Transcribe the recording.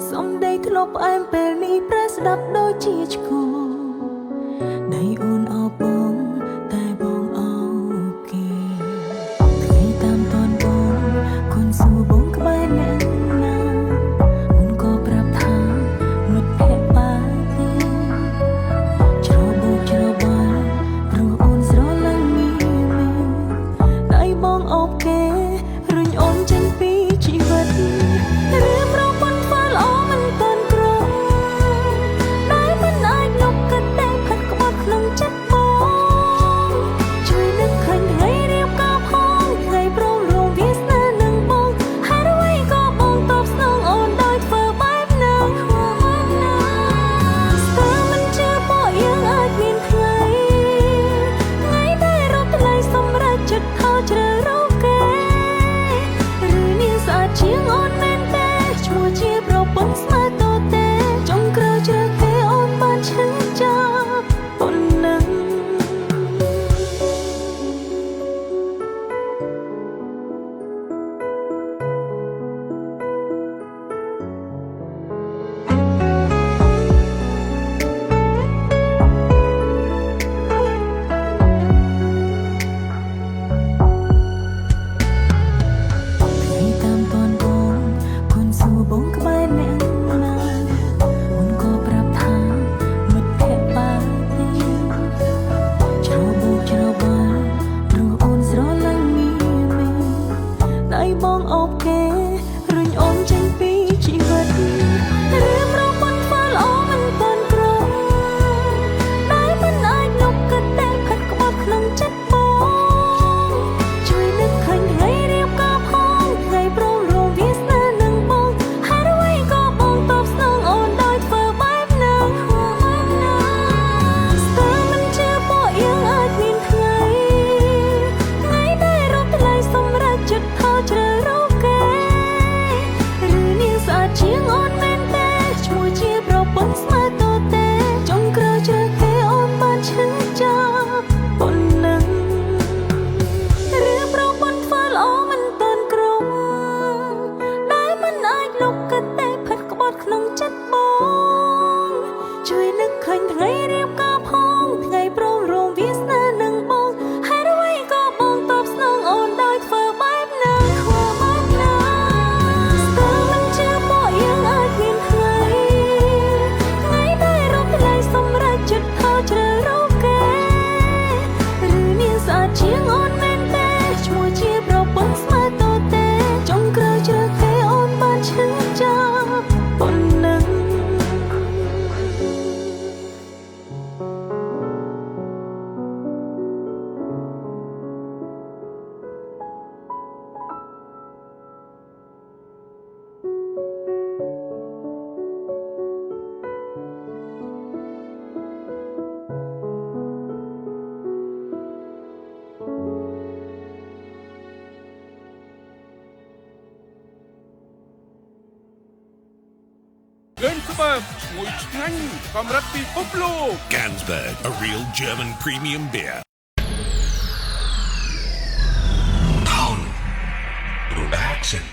សំដីធ្លាប់ផ្អែមពេលនេះប្រែស្ដាប់ដូចជាឆ្កងដៃអូនអោបបងតែបងអោបគេថ្ងៃតាមតនបងគុនសួរបងក្បែរអ្នកណាអូនក៏ប្រាប់ថាមិត្តភក្តិបាទេច្របូកច្របល់ព្រោះអូនស្រឡាញ់មានដៃបងអោបគេរុញអូនចេញពីជីវិតឬប្រពន្ធធ្វើល្អមិនទាន់ក្រដែលមិនអាចលុបកាត់តែផិតក្បត់ក្នុងចិត្តបងជួយនឹកឃើញថ្ងៃរៀបការផងថ្ងៃព្រមរងវាសនានឹងបងហើយអ្វីក៏បងតបស្នងអូនដោយធ្វើបែបហ្នឹងស្ទើរមិនជឿពួកយើងអាចមានថ្ងៃដែលរត់ថ្លៃសម្រាប់ចិត្តខោជ្រើរកគេឬនាងស្អាតជាងអូនមែនទេឈ្មោះជាប្រពន្ធស្មើតទេចុងក្រោយជ្រើសគេអូនបានឈឺចាប់ប៉ុណ្ណឹងថ្ងៃតាមតនបងគុនសួរបងក្បែរអ្នកណាអូនក៏ប្រាប់ថាមិត្តភក្តិបាទេច្របូកច្របល់ព្រោះអូនស្រឡាញ់មានដៃបងអោបគេរុញអូនចេញពីជីវិតឬប្រពន្ធធ្វើល្អមិនទាន់ក្រដែលមិនអាចលុបកាត់តែផិតក្បត់ក្នុងចិត្តបងជួយនឹកឃើញថ្ងៃរៀបការផងថ្ងៃព្រមរងវាសនានឹងបងហើយអ្វីក៏បងតបស្នងអូនដោយធ្វើបែបហ្នឹងស្ទើរមិនជឿពួកយើងអាចមានថ្ងៃដែលរត់ថ្លៃសម្រាប់ចិត្តខោជ្រើរកគេឬនាងស្អាតជាងអូនមែនទេឈ្មោះជាប្រពន្ធស្មើតទេចុងក្រោយជ្រើសគេអូនបានឈឺចាប់ប៉ុណ្ណឹងឬប្រពន្ធធ្វើល្អមិនទាន់គ្រប់ដែលមិនអាចលុបកាត់តែផិតក្បត់ក្នុងចិត្តបងជួយនឹកឃើញថ្ងៃរៀបការផងថ្ងៃព្រមរងវាសនានឹងបងហើយអ្វីក៏បងតបស្នងអូនដោយធ្វើបែបហ្នឹងស្ទើរមិនជឿពួកយើងអាចមានថ្ងៃដែលរត់ថ្លៃសម្រាប់ចិត្តខោជ្រើរកគេឬនាងស្អាតជាងអូនមែនទេឈ្មោះជាប្រពន្ធស្មើតទេចុងក្រោយជ្រើសគេអូនបានឈឺចាប់ប៉ុណ្ណឹងGansberg ឈ្ងុយឆ្ងាញ់កម្រិតពិភពលោក Gansberg, a real German premium beer. Town Production